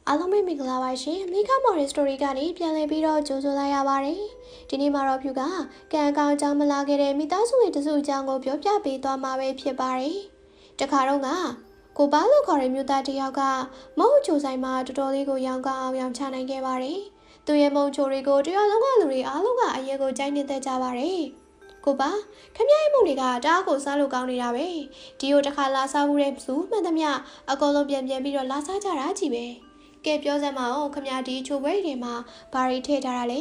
အားလုံးပဲမင်္ဂလာပါရှင်မိခမော်ရီစတိုရီကနေပြန်လည်ပြီးတော့ကြိုဆိုလိုက်ရပါတယ်ဒီနေ့မှာတော့ဖြူကကံအကောင်အကြောင်းမလာခဲ့တဲ့မိသားစုဝင်တစုအကြောင်းကိုပြောပြပေးသွားမှာပဲဖြစ်ပါတယ်တခါတော့ကကိုပါလို့ခေါ်တဲ့မြို့သားတစ်ယောက်ကမဟုတ်ချိုဆိုင်မှာတော်တော်လေးကိုရောင်းကောင်းအောင်ရောင်းချနိုင်ခဲ့ပါတယ်သူရဲ့မုံချိုတွေကိုတရွာလုံးကလူတွေအားလုံးကအရင်ကိုကြိုက်နေတဲ့ကြပါတယ်ကိုပါခမရဲ့မုံတွေကတအားကိုစားလို့ကောင်းနေတာပဲဒီကိုတစ်ခါလာစားမှုတဲ့စုမှန်သမျှအကုန်လုံးပြန်ပြီးတော့လာစားကြတာကြီးပဲကဲပြောစမ်းမအောင်ခမဒီချိုပွဲတွေမှာဘာတွေထည့်ထားတာလ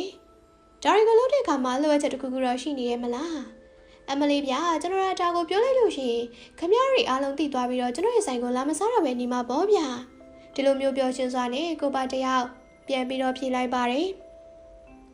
ဲဒါတွေကလို့တဲ့ခါမှာလိုအပ်ချက်တစ်ခုခုတော့ရှိနေရဲ့မလားအမလီဗျာကျွန်တော်ဒါကိုပြောလိုက်လို့ရှိရင်ခမတွေအားလုံးသိသွားပြီးတော့ကျွန်တော်ရဲ့ဆိုင်ကိုလာမစားတော့ပဲနေမှာပေါ့ဗျာဒီလိုမျိုးပြောချင်းစွာနဲ့ကိုပါတယောက်ပြန်ပြီးတော့ဖြေလိုက်ပါတယ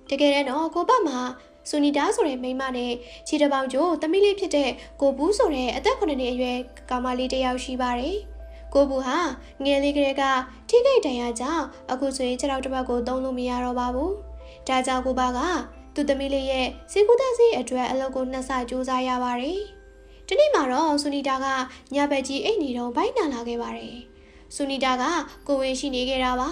်တကယ်တော့ကိုပါမှာဆူနီတာဆိုတဲ့မိန်းမနဲ့ခြေတပေါင်းကျိုးသမီးလေးဖြစ်တဲ့ကိုဘူးဆိုတဲ့အသက်9နှစ်အရွယ်ကောင်မလေးတစ်ယောက်ရှိပါတယ်ကိုဘူးဟာငယ်လေးကလေးကထိခိုက်ဒဏ်ရာကြောင့်အခုဆိုရင်ခြေထောက်တစ်ပတ်ကိုသုံးလို့မရတော့ပါဘူး။ဒါကြောင့်ကိုပါကသူ့သမီးလေးရဲ့စေကူသက်စီအတွက်အလုပ်ကိုနှစ်ဆကြိုးစားရပါတယ်။ဒီနေ့မှာတော့ဆူနီတာကညဘက်ကြီးအိတ်နေတော့ဘိုက်နာလာခဲ့ပါတယ်။ဆူနီတာကကိုဝင်ရှိနေခဲ့တာပါ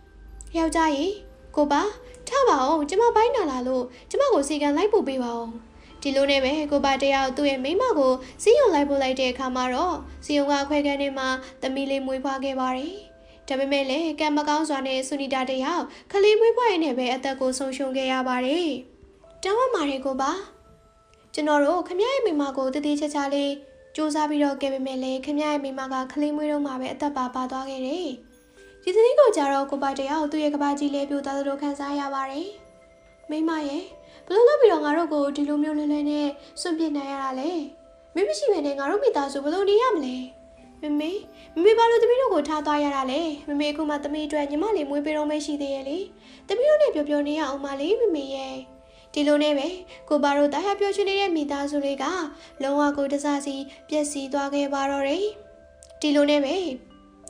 ။ယောက်ျားကြီးကိုပါထားပါဦးကျမဘိုက်နာလာလို့ကျမကိုစီကံလိုက်ပို့ပေးပါဦး။ဒီလိုနဲ့ပဲကိုပါတယောက်သူ့ရဲ့မိန်းမကိုစီယုံလိုက်ပို့လိုက်တဲ့အခါမှာတော့စီယုံကခွဲခန်းထဲမှာသမီးလေးမွေးဖွားခဲ့ပါတယ်။ဒါပေမဲ့လည်းကံမကောင်းစွာနဲ့ဆူနီတာတယောက်ခလေးမွေးဖွားရင်းနဲ့ပဲအသက်ကိုဆုံးရှုံးခဲ့ရပါတယ်။တောင်းပန်ပါတယ်ကိုပါကျွန်တော်တို့ခမရဲ့မိန်းမကိုတည်တည်ချာချာလေးစူးစမ်းပြီးတော့ခဲ့ပေမဲ့လည်းခမရဲ့မိန်းမကခလေးမွေးတော့မှပဲအသက်ပါသွားခဲ့တယ်။ဒီသတင်းကိုကြားတော့ကိုပါတယောက်သူ့ရဲ့ကဘာကြီးလေးပြိုသားသလိုခံစားရပါတယ်။မိန်းမရဲ့ဘလို့လို့ပြီးတော့ငါတို့ကိုဒီလိုမျိုးလဲလဲနဲ့စွန့်ပစ်နိုင်ရတာလေမင်းမရှိဘဲနဲ့ငါတို့မိသားစုဘလို့နေရမလဲမမေဘာလို့သမီးတို့ကိုထားသွားရတာလဲမမေအခုမှသမီးအတွက်ညီမလေးမွေးပေးတော့မရှိသေးရဲ့လေသမီးတို့နဲ့ပြောနေရအောင်မလေးမမေရဲ့ဒီလိုနဲ့ပဲကိုပါတို့တားရပြောချင်နေတဲ့မိသားစုတွေကလုံးဝကိုတစားစီပျက်စီးသွားခဲ့ပါတော့တယ်ဒီလိုနဲ့ပဲ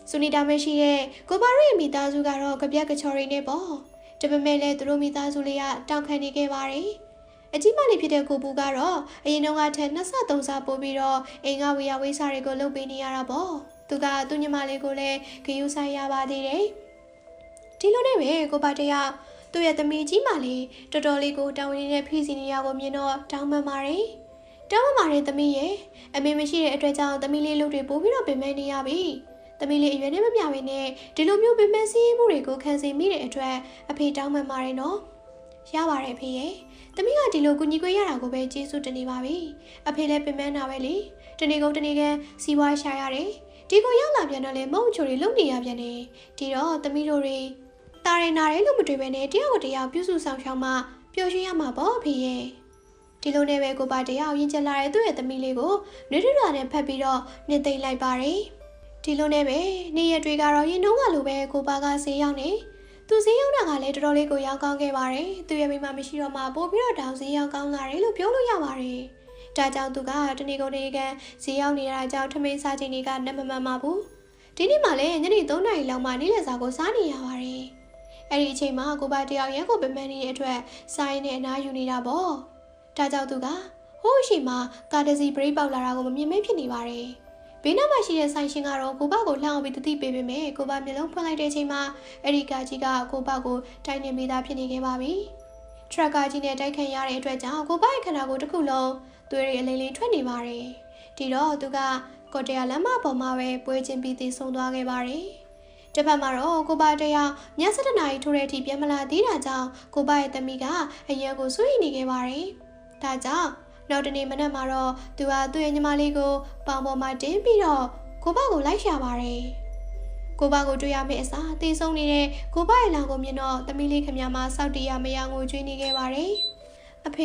စူနီတာမရှိတဲ့ကိုပါတို့ရဲ့မိသားစုကတော့ကြပြက်ကချော်ရင်းနဲ့ပေါ့ဒါပေမဲ့လည်းသူတို့မိသားစုလေးကတောင်းခံနေခဲ့ပါတယ်အကြီးမလေးဖြစ်တဲ့ကိုပူကတော့အရင်တော့ကထက်2ဆ3ဆပို့ပြီးတော့အိမ်ကဝေယဝေးစားတွေကိုလုပ်ပေးနေရတာပေါ့သူကသူ့ညီမလေးကိုလည်းဂရုစိုက်ရပါသေးတယ်ဒီလိုနဲ့ပဲကိုပါတယောက်သူ့ရဲ့သမီးကြီးမလေးတော်တော်လေးကိုတောင်းဝင်နေတဲ့ဖိစီနေရကိုမြင်တော့တောင်းပန်ပါတယ်သမီးရဲ့အမေမရှိတဲ့အတွက်ကြောင့်သမီးလေးလူတွေပို့ပြီးတော့ပင်ပန်းနေရပြီသမီးလေးအရွယ်နဲ့မမျှပဲနဲ့ဒီလိုမျိုးပင်ပန်းစည်းမှုတွေကိုခံစားမိတဲ့အတွက်အဖေတောင်းပန်ပါတယ်နော်ရပါတယ်အဖေရဲ့သမီးကဒီလိုကူညီခွင့်ရတာကိုပဲကျေးဇူးတင်နေပါပြီအဖေလည်းပင်ပန်းတာပဲလေတနေ့ကုန်တနေ့ကန်စီးပွားရှာရတယ်ဒီကိုရောက်လာပြန်တော့လေမုံချိုတွေလုံနေရပြန်နေဒီတော့သမီးတို့တွေတာရင်နာတယ်လို့မတွေ့ပဲနဲ့တယောက်ကိုတယောက်ပြုစုဆောင်ရှောက်မှပျော်ရွှင်ရမှာပေါ့အဖေရဲ့ဒီလိုနဲ့ပဲကိုပါတယောက်ရင်ကျလာတဲ့သူ့ရဲ့သမီးလေးကိုနှွေးထွေးတာနဲ့ဖက်ပြီးတော့နှိမ့်သိမ့်လိုက်ပါတယ်ဒီလိုနဲ့ပဲနေ့ရက်တွေကတော့ရင်နှုံးကလိုပဲကိုပါကဈေးရောက်နေသူဈေးရောက်တာကလည်းတော်တော်လေးကိုရောက်ကောင်းခဲ့ပါတယ်သူရဲ့မိမမရှိတော့မှပို့ပြီးတော့တောင်ဈေးရောက်ကောင်းလာတယ်လို့ပြောလို့ရပါတယ်ဒါကြောင့်သူကတနေ့ကုန်တနေ့ကန်ဈေးရောက်နေတာကြောင့်ထမင်းစားချိန်တွေကနမမှန်ပါဘူးဒီနေ့မှလည်းညနေ3 နာရီလောက်မှနေ့လယ်စာကိုစားနေရပါတယ်အဲ့ဒီအချိန်မှာကိုပါတယောက်ရဲကိုပင်ပန်းနေတဲ့အတွက်စားရင်းနဲ့အနားယူနေတာပေါ့ဒါကြောင့်သူကဟိုးရှိမှကာတစီဘရိတ်ပေါက်လာတာကိုမမြင်မဲဖြစ်နေပါတယ်ဘေးနားမှာရှိတဲ့ဆိုင်ရှင်ကတော့ကိုဘကိုလှမ်းအောင်ပြီးတတိပေးပေမဲ့ကိုဘမျက်လုံးဖွင့်လိုက်တဲ့အချိန်မှာအဲ့ဒီကာကြီးကကိုဘကိုတိုက်နေမိသားဖြစ်နေခဲ့ပါပြီ။ထရက်ကာကြီးနဲ့တိုက်ခတ်ရတဲ့အတွက်ကြောင့်ကိုဘရဲ့ခန္ဓာကိုယ်တစ်ခုလုံးသွေးတွေအလိမ့်လိမ့်ထွက်နေပါတယ်။ဒီတော့သူကကော်တရာလမ်းမပေါ်မှာပဲပွဲချင်းပြီးသေဆုံးသွားခဲ့ပါတယ်။တစ်ဖက်မှာတော့ကိုဘတယောက်ည7 နာရီထိုးတဲ့အထိပြန်မလာသေးတာကြောင့်ကိုဘရဲ့သမီးကအရင်ကိုစိုးရိမ်နေခဲ့ပါတယ်။ဒါကြောင့်နောက်တနေ့မနက်မှာတော့သူကသူ့ရဲ့ညီမလေးကိုပေါင်ပေါ်မှာတင်းပြီးတော့ကိုဘကိုလိုက်ရှာပါတယ်။ကိုဘကိုတွေ့ရမယ့်အစားတေးဆုံးနေတဲ့ကိုဘရဲ့လောင်ကိုမြင်တော့သမီးလေးခင်ဗျာမစောက်တီးရမရငိုကြွေးနေခဲ့ပါတယ်။အဖ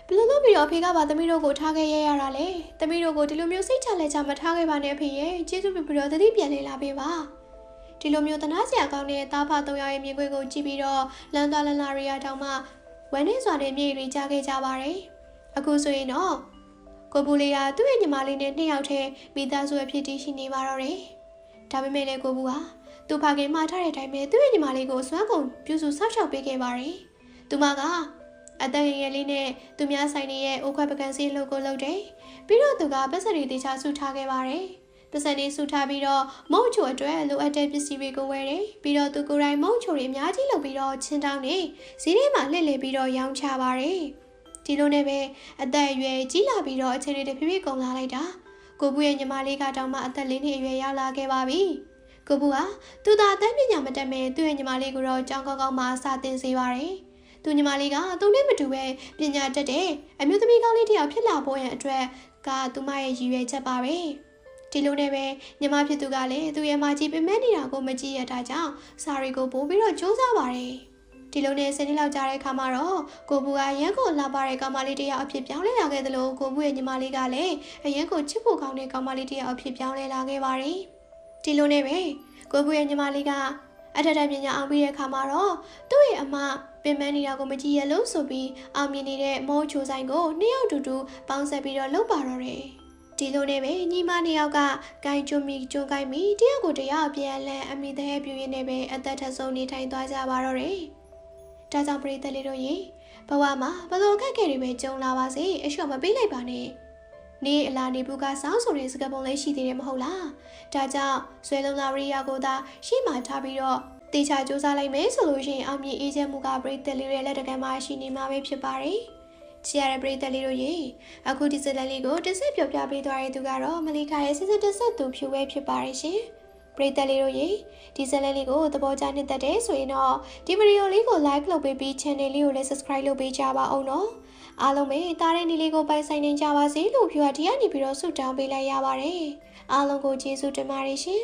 ေဘလို့လို့ပြီးတော့အဖေကပါသမီးတို့ကိုထားခဲ့ရတာလေ။သမီးတို့ကိုဒီလိုမျိုးစိတ်ချလက်ချမထားခဲ့ပါနဲ့အဖေရဲ့ကျေးဇူးပြုပြီးတော့တတိပြန်လေလာပေးပါ။ဒီလိုမျိုးတနာစရာကောင်းတဲ့သားဖ3ယောက်ရဲ့မြင်ကွင်းကိုကြည့်ပြီးတော့လန်သွားလန်လာရီယာတောင်မှဝမ်းနေစွာနဲ့မြေရီကြားခဲ့ကြပါတယ်။အခုဆိုရင်တော့ကိုပူလေးကသူ့ရဲ့ညီမလေးနဲ့2 ယောက်ထဲမိသားစုအဖြစ်တည်ရှိနေပါတော့တယ်။ဒါပေမဲ့လည်းကိုပူကသူ့ဖခင်မှားထားတဲ့အတိုင်းပဲသူ့ရဲ့ညီမလေးကိုစွမ်းကုန်ပြုစုဆောက်ရှောက်ပေးခဲ့ပါတယ်။သူမကအသက်ငယ်လေးနဲ့သူများဆိုင်ရဲ့အိုခွဲပကံစီလှုပ်ကိုလှုပ်တယ်။ပြီးတော့သူကပတ်စရီတေချာဆုထားခဲ့ပါတယ်။ ပတ်စံလေးစုထားပြီးတော့မုံချိုအတွက်လိုအပ်တဲ့ပစ္စည်းတွေကိုဝယ်တယ်ပြီးတော့သူကိုယ်တိုင်မုံချိုတွေအများကြီးလုပ်ပြီးတော့ချင်းတောင်းနေဈေးထဲမှာလှည့်လည်ပြီးတော့ရောင်းချပါတယ်ဒီလိုနဲ့ပဲအသက်အရွယ်ကြီးလာပြီးတော့အချိန်တွေတဖြည်းဖြည်းကုန်လာလိုက်တာကိုဘူးရဲ့ညီမလေးကတောင်မှအသက်၄နှစ်အရွယ်ရောက်လာခဲ့ပါပြီကိုဘူးကသူသာအသက်ပညာမတက်မဲ့သူ့ရဲ့ညီမလေးကိုတော့ကြောင်းကောင်းကောင်းမှစာသင်စေပါတယ်သူညီမလေးကသူနဲ့မတူပဲပညာတတ်တဲ့အမျိုးသမီးကောင်းလေးတစ်ယောက်ဖြစ်လာဖို့ရန်အတွက်ကသူမရဲ့ရည်ရွယ်ချက်ပါပဲဒီလိုနဲ့ပဲညီမဖြစ်သူကလည်းသူ့ရဲ့မကြီးပင်မနေတာကိုမကြည့်ရတာကြောင့်စာရီကိုပို့ပြီးတော့စူးစမ်းပါတယ်ဒီလိုနဲ့10နှစ်လောက်ကြာတဲ့အခါမှာတော့ကိုဘူးကရန်ကိုလာပါတဲ့ကောင်မလေးတစ်ယောက်အဖြစ်ပြောင်းလဲလာခဲ့သလိုကိုဘူးရဲ့ညီမလေးကလည်းအရန်ကိုချစ်ဖို့ကောင်းတဲ့ကောင်မလေးတစ်ယောက်အဖြစ်ပြောင်းလဲလာခဲ့ပါတယ်ဒီလိုနဲ့ပဲကိုဘူးရဲ့ညီမလေးကအထက်ထပ်ပညာအောင်ပြီးတဲ့အခါမှာတော့သူ့ရဲ့အမပင်မနေတာကိုမကြည့်ရလို့ဆိုပြီးအောင်မြင်နေတဲ့မောချိုဆိုင်ကိုနှစ်ယောက်တူတူပေါင်းဆက်ပြီးတော့လုပ်ပါတော့တယ်ဒီလိုနဲ့ပဲညီမနှစ်ယောက်ကကိုင်ကျွမီကျွန်းကိုင်မီတယောက်ကိုတယောက်ပြန်လည်အမိတဲ့ပြူရင်းနဲ့ပဲအသက်ထက်ဆုံးနေထိုင်သွားကြပါတော့တယ်ဒါကြောင့်ပရိသတ်လေးတို့ရေဘဝမှာဘလို့ခက်ခဲတွေပဲကြုံလာပါစေအလျှော့မပေးလိုက်ပါနဲ့နေအလာနေဘူးကစောင်းဆိုတဲ့စကားပုံလေးရှိသေးတယ်မဟုတ်လားဒါကြောင့်ဆွဲလုံးသားရိယာကိုသာရှေ့မှာထားပြီးတော့တေချာစူးစမ်းလိုက်မယ်ဆိုလို့ရှိရင်အောင်မြင်အေးချမ်းမှုကပရိသတ်လေးတွေလက်တကမ်းမှာရှိနေမှာပဲဖြစ်ပါတယ်ချစ်ရတဲ့ပရိသတ်လေးတို့ရေအခုဒီဇလန်လေးကိုတစ်ဆက်ပြောပြပေးသွားတဲ့သူကတော့မလီကာရဲ့စစ်စစ်တစ်ဆက်သူဖြူဝဲဖြစ်ပါတယ်ရှင်ပရိသတ်လေးတို့ရေဒီဇလန်လေးကိုသဘောကျနှစ်သက်တယ်ဆိုရင်တော့ဒီဗီဒီယိုလေးကို like လုပ်ပေးပြီး channel လေးကိုလည်း subscribe လုပ်ပေးကြပါအောင်နော်အားလုံးပဲတားတဲ့နေ့လေးကိုပိုင်ဆိုင်နေကြပါစေလို့ဖြူကဒီကနေပြီးတော့ဆုတောင်းပေးလိုက်ရပါတယ်အားလုံးကိုကျေးဇူးတင်ပါတယ်ရှင်